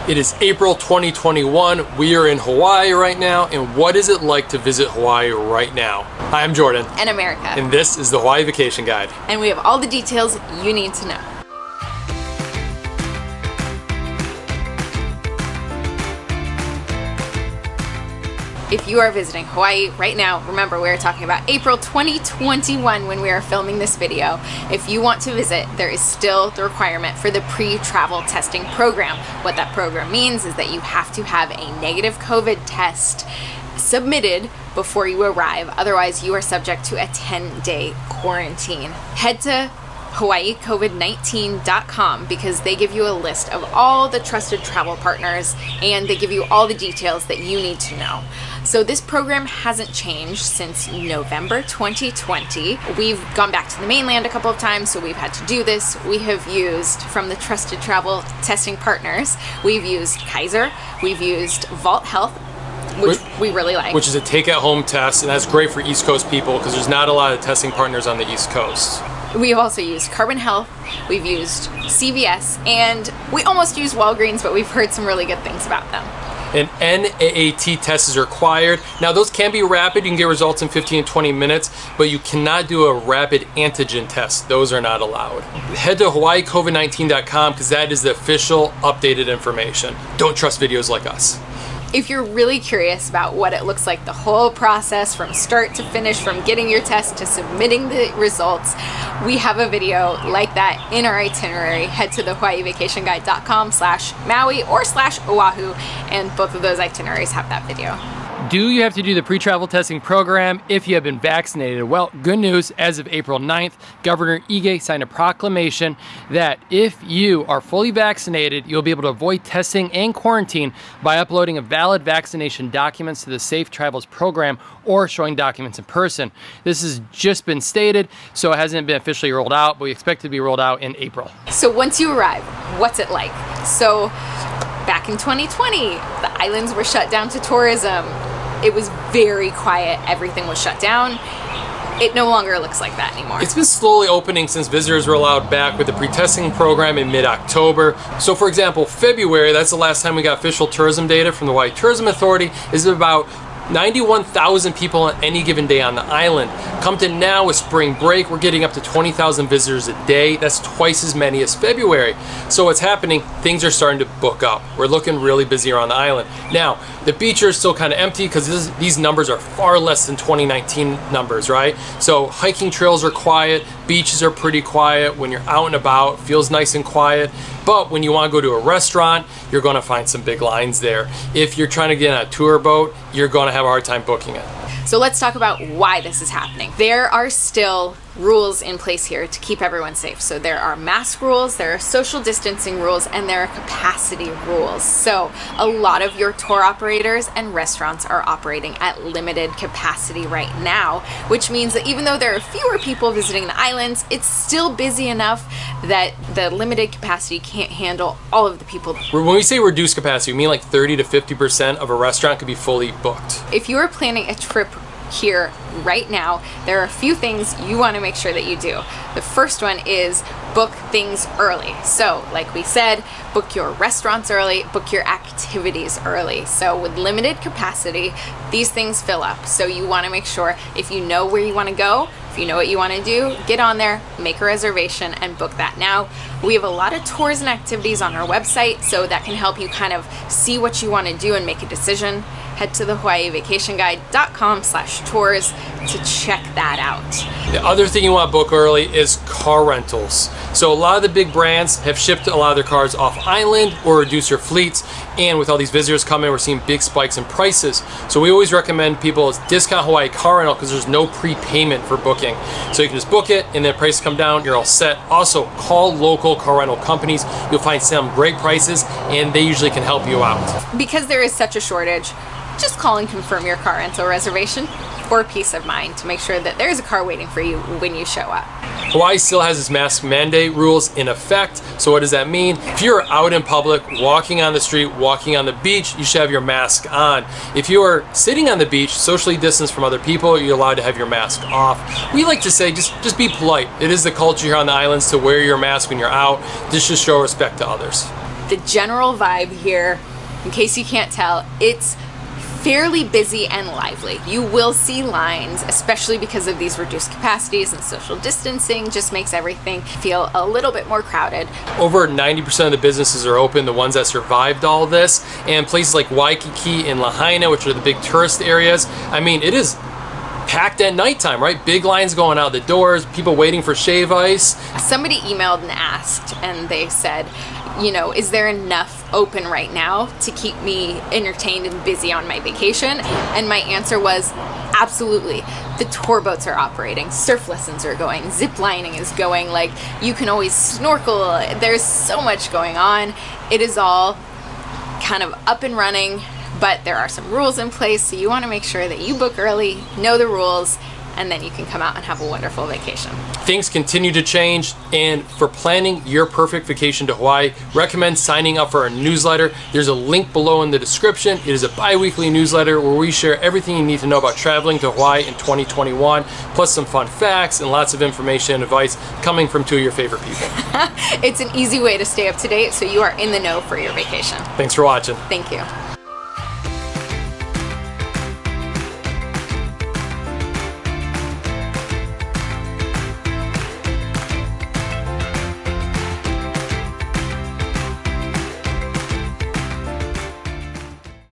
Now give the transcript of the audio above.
It is April 2021. We are in Hawaii right now, and what is it like to visit Hawaii right now? Hi, I'm Jordan. And America. And this is the Hawaii Vacation Guide. And we have all the details you need to know. If you are visiting Hawaii right now, remember we are talking about April 2021 when we are filming this video. If you want to visit, there is still the requirement for the pre-travel testing program. What that program means is that you have to have a negative COVID test submitted before you arrive. Otherwise, you are subject to a 10-day quarantine. Head to hawaiicovid19.com because they give you a list of all the trusted travel partners and they give you all the details that you need to know. So this program hasn't changed since November 2020. We've gone back to the mainland a couple of times, so we've had to do this. We have used, from the trusted travel testing partners, we've used Kaiser, we've used Vault Health, which we really like. Which is a take-at-home test, and that's great for East Coast people because there's not a lot of testing partners on the East Coast. We've also used Carbon Health, we've used CVS, and we almost used Walgreens, but we've heard some really good things about them. An NAAT test is required. Now those can be rapid, you can get results in 15 to 20 minutes, but you cannot do a rapid antigen test. Those are not allowed. Head to hawaiicovid19.com because that is the official updated information. Don't trust videos like us. If you're really curious about what it looks like, the whole process from start to finish, from getting your test to submitting the results, we have a video like that in our itinerary. Head to the hawaiivacationguide.com/Maui or /Oahu, and both of those itineraries have that video. Do you have to do the pre-travel testing program if you have been vaccinated? Well, good news, as of April 9th, Governor Ige signed a proclamation that if you are fully vaccinated, you'll be able to avoid testing and quarantine by uploading a valid vaccination documents to the Safe Travels program or showing documents in person. This has just been stated, so it hasn't been officially rolled out, but we expect it to be rolled out in April. So once you arrive, what's it like? So back in 2020, the islands were shut down to tourism. It was very quiet. Everything was shut down. It no longer looks like that anymore. It's been slowly opening since visitors were allowed back with the pre-testing program in mid-October. So for example, February, that's the last time we got official tourism data from the Hawaii Tourism Authority, is about 91,000 people on any given day on the island. Come to now with spring break, we're getting up to 20,000 visitors a day. That's twice as many as February. So what's happening, things are starting to book up. We're looking really busy around the island. Now, the beach are still kind of empty because these numbers are far less than 2019 numbers, right? So hiking trails are quiet, beaches are pretty quiet. When you're out and about, it feels nice and quiet. But when you want to go to a restaurant, you're going to find some big lines there. If you're trying to get on a tour boat, you're going to have a hard time booking it. So let's talk about why this is happening. There are still rules in place here to keep everyone safe. So there are mask rules, there are social distancing rules, and there are capacity rules. So a lot of your tour operators and restaurants are operating at limited capacity right now, which means that even though there are fewer people visiting the islands, it's still busy enough that the limited capacity can't handle all of the people. When we say reduced capacity, we mean like 30 to 50% of a restaurant could be fully booked. If you are planning a trip here right now, there are a few things you want to make sure that you do. The first one is book things early. So like we said, book your restaurants early, book your activities early. So with limited capacity, these things fill up. So you want to make sure, if you know where you want to go, if you know what you want to do, get on there, make a reservation, and book that now. We have a lot of tours and activities on our website, so that can help you kind of see what you want to do and make a decision. Head to the hawaiivacationguide.com/tours to check that out. The other thing you want to book early is car rentals. So a lot of the big brands have shipped a lot of their cars off island or reduced their fleets, and with all these visitors coming, we're seeing big spikes in prices. So we always recommend people discount Hawaii car rental because there's no prepayment for booking. So you can just book it and then prices come down, you're all set. Also, call local car rental companies. You'll find some great prices and they usually can help you out. Because there is such a shortage, just call and confirm your car rental reservation for peace of mind to make sure that there's a car waiting for you when you show up. Hawaii still has its mask mandate rules in effect. So what does that mean? If you're out in public, walking on the street, walking on the beach, you should have your mask on. If you are sitting on the beach, socially distanced from other people, you're allowed to have your mask off. We like to say, just be polite. It is the culture here on the islands to wear your mask when you're out, just to show respect to others. The general vibe here, in case you can't tell, it's fairly busy and lively. You will see lines, especially because of these reduced capacities, and social distancing just makes everything feel a little bit more crowded. Over 90% of the businesses are open, the ones that survived all this, and places like Waikiki and Lahaina, which are the big tourist areas, I mean, it is packed at nighttime, right? Big lines going out the doors, people waiting for shave ice. Somebody emailed and asked, and they said, you know, is there enough open right now to keep me entertained and busy on my vacation? And my answer was absolutely. The tour boats are operating, surf lessons are going, zip lining is going, like you can always snorkel. There's so much going on. It is all kind of up and running, but there are some rules in place, so you want to make sure that you book early, know the rules, and then you can come out and have a wonderful vacation. Things continue to change, and for planning your perfect vacation to Hawaii, recommend signing up for our newsletter. There's a link below in the description. It is a bi-weekly newsletter where we share everything you need to know about traveling to Hawaii in 2021, plus some fun facts and lots of information and advice coming from two of your favorite people. It's an easy way to stay up to date so you are in the know for your vacation. Thanks for watching. Thank you.